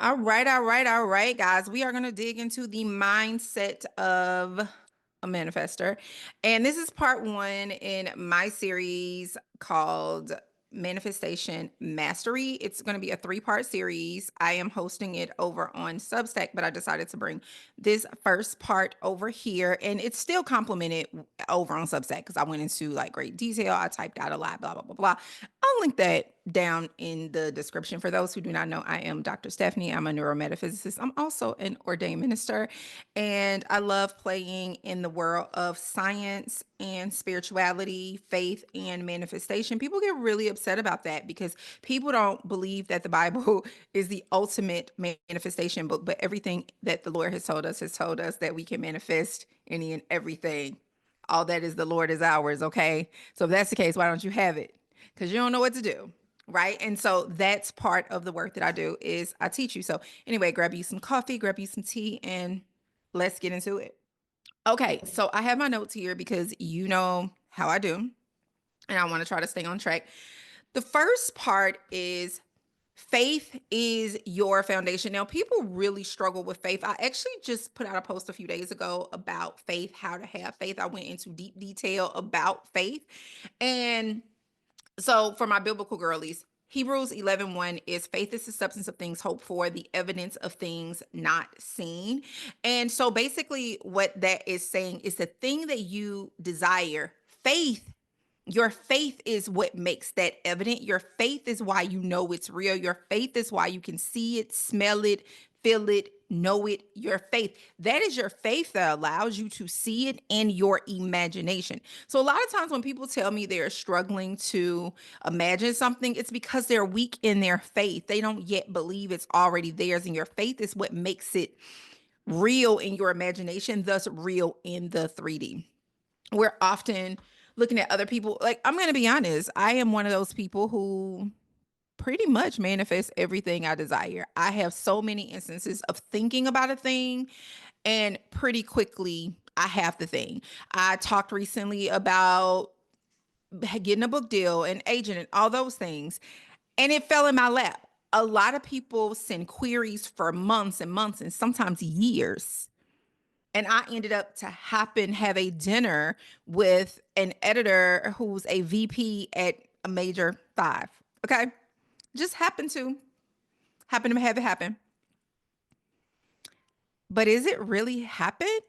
All right, guys. We are going to dig into the mindset of a manifester. And this is part one in my series called Manifestation Mastery. It's going to be a three-part series. I am hosting it over on Substack, but I decided to bring this first part over here. And it's still complemented over on Substack because I went into like great detail. I typed out a lot, blah, blah, blah, blah. I'll link that down in the description. For those who do not know, I am Dr. Stephanie. I'm a neurometaphysicist. I'm also an ordained minister, and I love playing in the world of science and spirituality, faith, and manifestation. People get really upset about that because people don't believe that the Bible is the ultimate manifestation book, but everything that the Lord has told us that we can manifest any and everything. All that is the Lord is ours, okay? So if that's the case, why don't you have it? Because you don't know what to do, right? And so that's part of the work that I do is I teach you. So anyway, grab you some coffee, grab you some tea, and let's get into it. Okay, so I have my notes here because you know how I do, and I want to try to stay on track. The first part is faith is your foundation. Now, people really struggle with faith. I actually just put out a post a few days ago about faith, how to have faith. I went into deep detail about faith. And so for my biblical girlies, Hebrews 11:1 is faith is the substance of things hoped for, the evidence of things not seen. And so basically what that is saying is the thing that you desire, faith, your faith is what makes that evident. Your faith is why you know it's real. Your faith is why you can see it, smell it, feel it, know it. Your faith. That is your faith that allows you to see it in your imagination. So a lot of times when people tell me they're struggling to imagine something, it's because they're weak in their faith. They don't yet believe it's already theirs, and your faith is what makes it real in your imagination, thus real in the 3D. We're often looking at other people. Like, I'm going to be honest, I am one of those people who pretty much manifest everything I desire. I have so many instances of thinking about a thing, and pretty quickly I have the thing. I talked recently about getting a book deal, an agent, and all those things, and it fell in my lap. A lot of people send queries for months and months and sometimes years. And I ended up to have a dinner with an editor who's a VP at a major five. Okay. Just happened to have it happen. But is it really happened?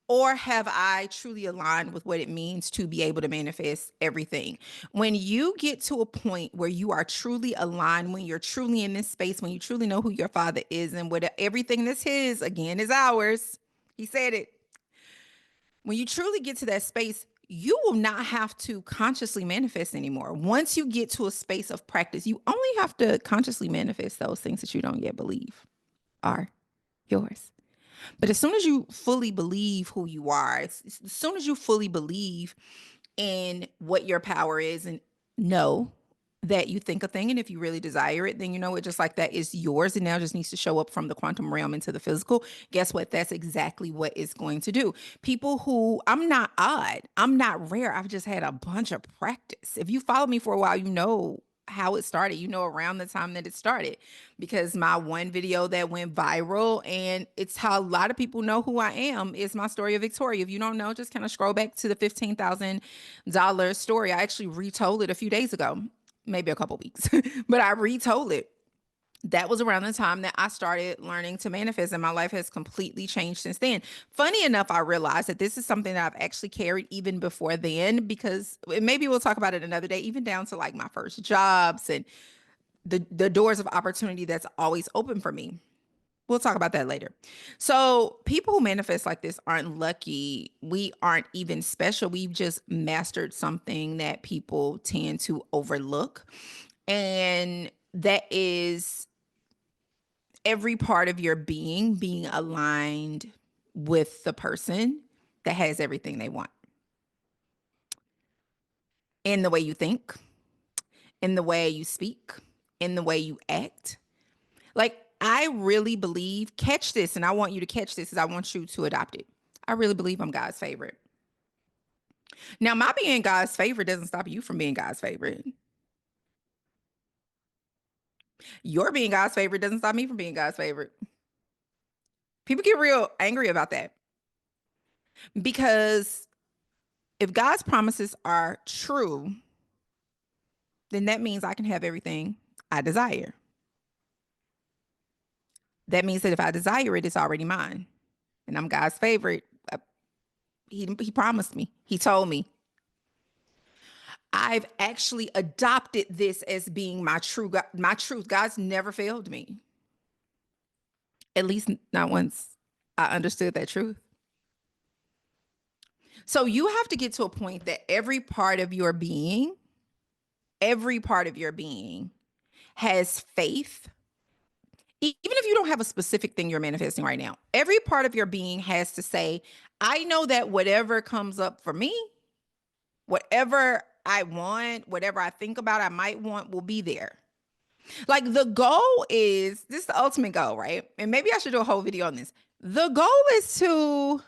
Or have I truly aligned with what it means to be able to manifest everything? When you get to a point where you are truly aligned, when you're truly in this space, when you truly know who your father is and what everything that's his, again, is ours. He said it. When you truly get to that space, you will not have to consciously manifest anymore. Once you get to a space of practice, you only have to consciously manifest those things that you don't yet believe are yours. But as soon as you fully believe who you are, as soon as you fully believe in what your power is and know that you think a thing, and if you really desire it, then you know it just like that is yours and now just needs to show up from the quantum realm into the physical. Guess what? That's exactly what it's going to do. People who, I'm not odd, I'm not rare, I've just had a bunch of practice. If you follow me for a while, you know how it started, you know, around the time that it started, because my one video that went viral, and it's how a lot of people know who I am, is my story of Victoria. If you don't know, just kind of scroll back to the $15,000 story. I actually retold it a few days ago, maybe a couple weeks, but I retold it. That was around the time that I started learning to manifest, and my life has completely changed since then. Funny enough, I realized that this is something that I've actually carried even before then, because maybe we'll talk about it another day, even down to like my first jobs and the doors of opportunity that's always open for me. We'll talk about that later. So, people who manifest like this aren't lucky. We aren't even special. We've just mastered something that people tend to overlook. And that is every part of your being aligned with the person that has everything they want, in the way you think, in the way you speak, in the way you act. Like, I really believe, catch this, and I want you to catch this, because I want you to adopt it. I really believe I'm God's favorite. Now, my being God's favorite doesn't stop you from being God's favorite. Your being God's favorite doesn't stop me from being God's favorite. People get real angry about that because if God's promises are true, then that means I can have everything I desire. That means that if I desire it, it's already mine. And I'm God's favorite. He promised me. He told me. I've actually adopted this as being my my truth. God's never failed me. At least not once I understood that truth. So you have to get to a point that every part of your being has faith. Even if you don't have a specific thing you're manifesting right now, every part of your being has to say, I know that whatever comes up for me, whatever I want, whatever I think about, I might want will be there. Like the goal is this is the ultimate goal, right? And maybe I should do a whole video on this. The goal is to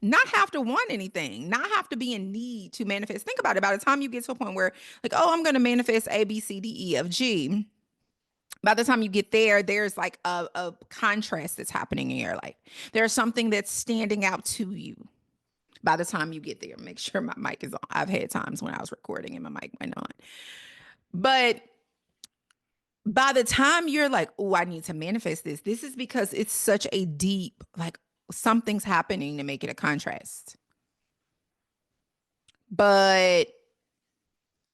not have to want anything, not have to be in need to manifest. Think about it. By the time you get to a point where, like, oh, I'm going to manifest A, B, C, D, E, F, G. By the time you get there, there's like a contrast that's happening in your life. There's something that's standing out to you. By the time you get there, make sure my mic is on. I've had times when I was recording and my mic went on. But by the time you're like, oh, I need to manifest this, this is because it's such a deep, like something's happening to make it a contrast. But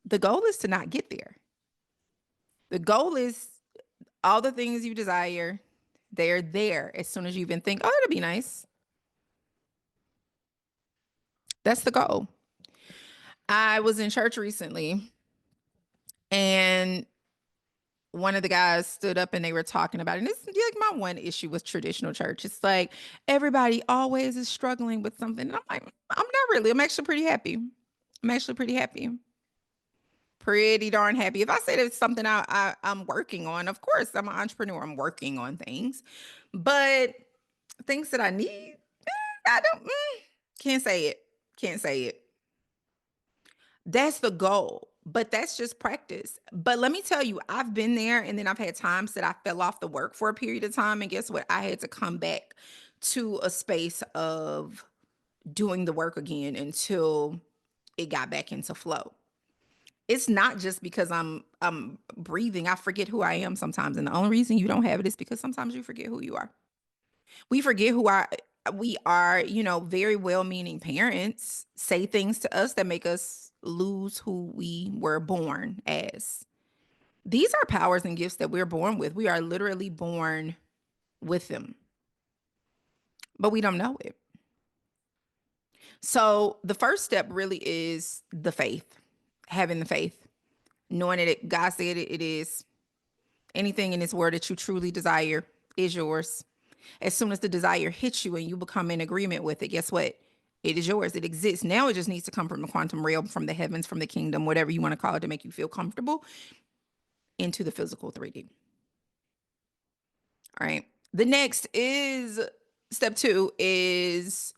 the goal is to not get there. The goal is all the things you desire, they're there as soon as you even think, oh, that'd be nice. That's the goal. I was in church recently and one of the guys stood up and they were talking about it. And it's like my one issue with traditional church. It's like everybody always is struggling with something. And I'm like, I'm not really. I'm actually pretty happy. Pretty darn happy. If I say it's something I'm working on, of course, I'm an entrepreneur. I'm working on things. But things that I need, I don't, can't say it. Can't say it. That's the goal, but that's just practice. But let me tell you, I've been there and then I've had times that I fell off the work for a period of time. And guess what? I had to come back to a space of doing the work again until it got back into flow. It's not just because I'm breathing. I forget who I am sometimes. And the only reason you don't have it is because sometimes you forget who you are. We forget who we are, very well-meaning parents say things to us that make us lose who we were born as. These are powers and gifts that we're born with. We are literally born with them, but we don't know it. So the first step really is the faith, having the faith, knowing that God said it is. Anything in his word that you truly desire is yours. As soon as the desire hits you and you become in agreement with it, guess what? It is yours. It exists. Now it just needs to come from the quantum realm, from the heavens, from the kingdom, whatever you want to call it, to make you feel comfortable, into the physical 3D. All right. The next is step 2 is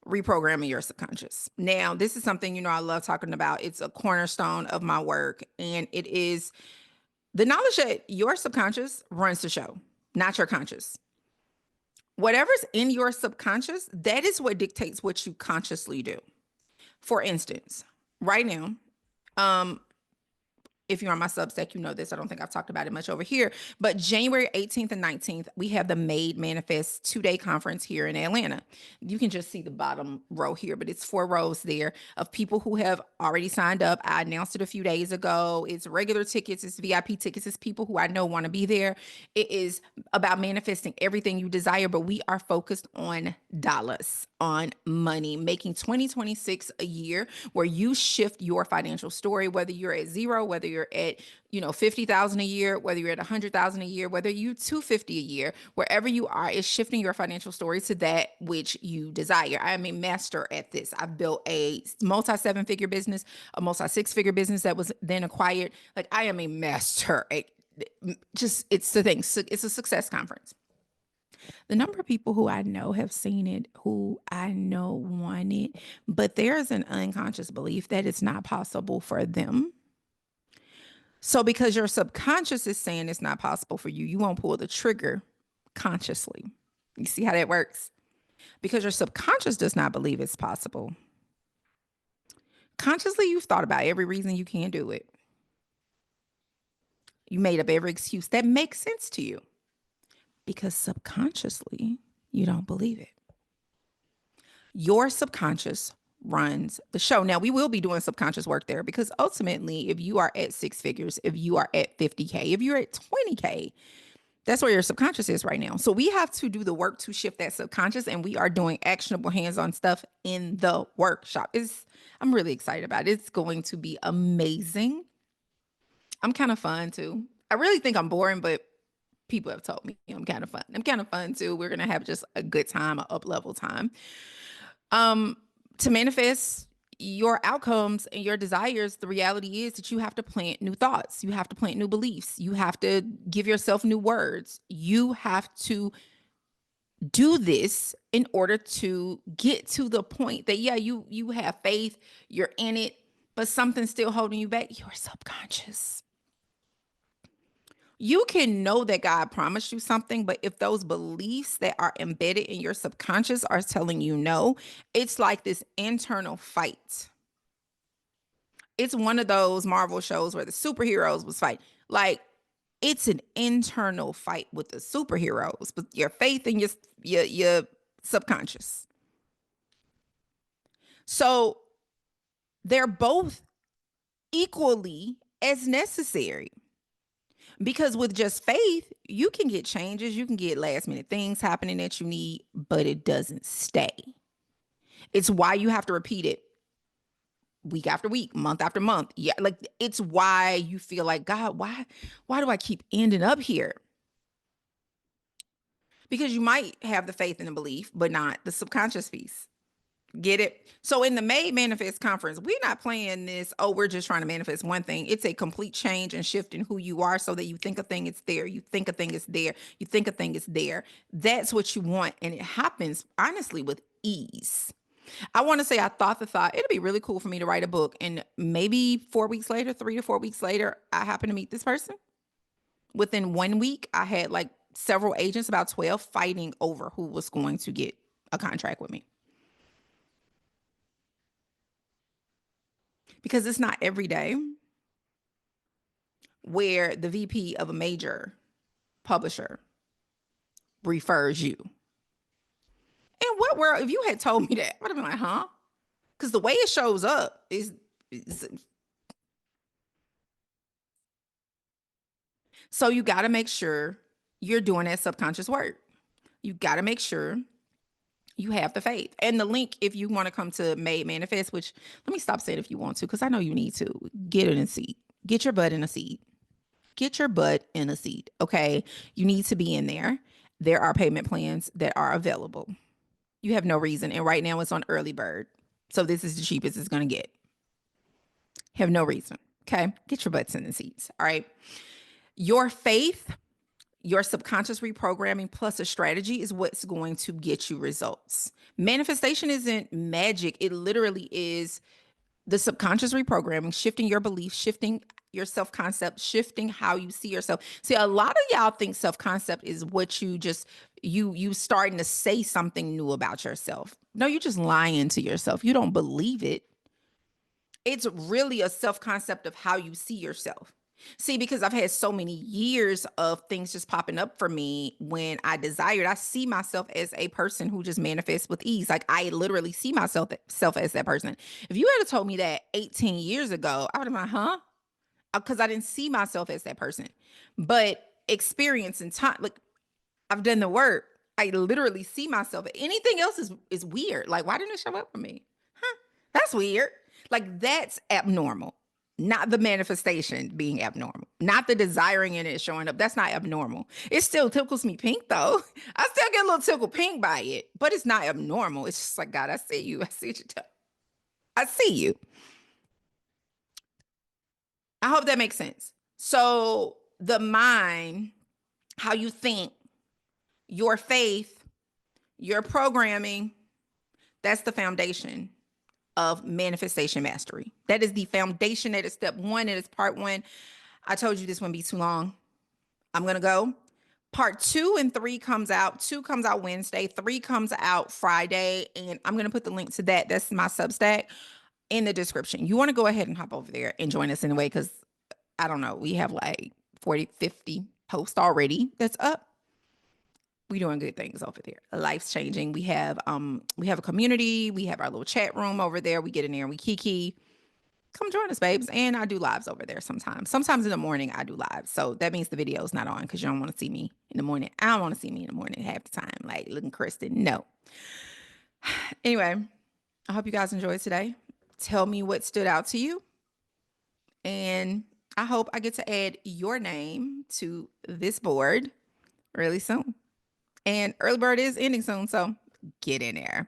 reprogramming your subconscious. Now, this is something, I love talking about. It's a cornerstone of my work. And it is the knowledge that your subconscious runs the show, not your conscious. Whatever's in your subconscious, that is what dictates what you consciously do. For instance, right now, if you're on my Substack, you know this. I don't think I've talked about it much over here. But January 18th and 19th, we have the Made Manifest 2-day conference here in Atlanta. You can just see the bottom row here, but it's 4 rows there of people who have already signed up. I announced it a few days ago. It's regular tickets. It's VIP tickets. It's people who I know want to be there. It is about manifesting everything you desire, but we are focused on dollars, on money, making 2026 a year where you shift your financial story, whether you're at zero, whether you're at 50,000 a year, whether you're at 100,000 a year, whether you 250 a year, wherever you are, is shifting your financial story to that which you desire. I am a master at this. I've built a multi 7-figure business, a multi 6-figure business that was then acquired. Like, I am a master at it's the thing. It's a success conference. The number of people who I know have seen it, who I know want it, but there's an unconscious belief that it's not possible for them. So because your subconscious is saying it's not possible for you, you won't pull the trigger consciously. You see how that works? Because your subconscious does not believe it's possible. Consciously, you've thought about every reason you can't do it. You made up every excuse that makes sense to you because subconsciously, you don't believe it. Your subconscious runs the show. Now, we will be doing subconscious work there because ultimately, if you are at six figures, if you are at 50K, if you're at 20K, that's where your subconscious is right now. So we have to do the work to shift that subconscious, and we are doing actionable hands-on stuff in the workshop. I'm really excited about it. It's going to be amazing. I'm kind of fun too. I really think I'm boring, but people have told me I'm kind of fun. I'm kind of fun too. We're gonna have just a good time, an up level time. To manifest your outcomes and your desires, the reality is that you have to plant new thoughts. You have to plant new beliefs. You have to give yourself new words. You have to do this in order to get to the point that, yeah, you have faith, you're in it, but something's still holding you back. Your subconscious. You can know that God promised you something, but if those beliefs that are embedded in your subconscious are telling you no, it's like this internal fight. It's one of those Marvel shows where the superheroes was fighting. Like, it's an internal fight with the superheroes, but your faith and your subconscious. So they're both equally as necessary. Because with just faith, you can get changes, you can get last minute things happening that you need, but it doesn't stay. It's why you have to repeat it week after week, month after month. Yeah, like it's why you feel like, God, why do I keep ending up here? Because you might have the faith and the belief, but not the subconscious piece. Get it? So in the Made Manifest conference, we're not playing this, oh, we're just trying to manifest one thing. It's a complete change and shift in who you are so that you think a thing is there. You think a thing is there. You think a thing is there. That's what you want. And it happens, honestly, with ease. I want to say I thought the thought, it'd be really cool for me to write a book. And maybe 4 weeks later, 3 to 4 weeks later, I happen to meet this person. Within 1 week, I had like several agents, about 12, fighting over who was going to get a contract with me. Because it's not every day where the VP of a major publisher refers you. In what world, if you had told me that, I would have been like, huh? Because the way it shows up is so you got to make sure you're doing that subconscious work. You got to make sure you have the faith. And the link, if you want to come to Made Manifest, which let me stop saying if you want to, because I know you need to get in a seat. Get your butt in a seat. Get your butt in a seat. Okay. You need to be in there. There are payment plans that are available. You have no reason. And right now it's on early bird. So this is the cheapest it's going to get. Have no reason. Okay. Get your butts in the seats. All right. Your faith, your subconscious reprogramming plus a strategy is what's going to get you results. Manifestation isn't magic. It literally is the subconscious reprogramming, shifting your beliefs, shifting your self-concept, shifting how you see yourself. See, a lot of y'all think self-concept is what you just, you starting to say something new about yourself. No, you're just lying to yourself. You don't believe it. It's really a self-concept of how you see yourself. See, because I've had so many years of things just popping up for me when I desired, I see myself as a person who just manifests with ease. Like I literally see myself as that person. If you had told me that 18 years ago, I would have been like, huh? Because I didn't see myself as that person. But experience and time, like I've done the work. I literally see myself. Anything else is weird. Like, why didn't it show up for me? Huh? That's weird. Like that's abnormal. Not the manifestation being abnormal, not the desiring in it showing up. That's not abnormal. It still tickles me pink though. I still get a little tickle pink by it, but it's not abnormal. It's just like, God, I see you. I see what you're doing. I see you. I hope that makes sense. So the mind, how you think, your faith, your programming, that's the foundation of manifestation mastery. That is the foundation. That is step one. It is part one. I told you this wouldn't be too long. I'm going to go. Part 2 and 3 comes out. 2 comes out Wednesday. 3 comes out Friday. And I'm going to put the link to that. That's my Substack in the description. You want to go ahead and hop over there and join us anyway, because I don't know. We have like 40, 50 posts already that's up. We doing good things over there. Life's changing. We have a community. We have our little chat room over there. We get in there and we kiki. Come join us, babes. And I do lives over there sometimes. Sometimes in the morning I do lives. So that means the video's not on because you don't want to see me in the morning. I don't want to see me in the morning half the time, like looking Kristen. No. Anyway, I hope you guys enjoyed today. Tell me what stood out to you. And I hope I get to add your name to this board really soon. And early bird is ending soon, so get in there.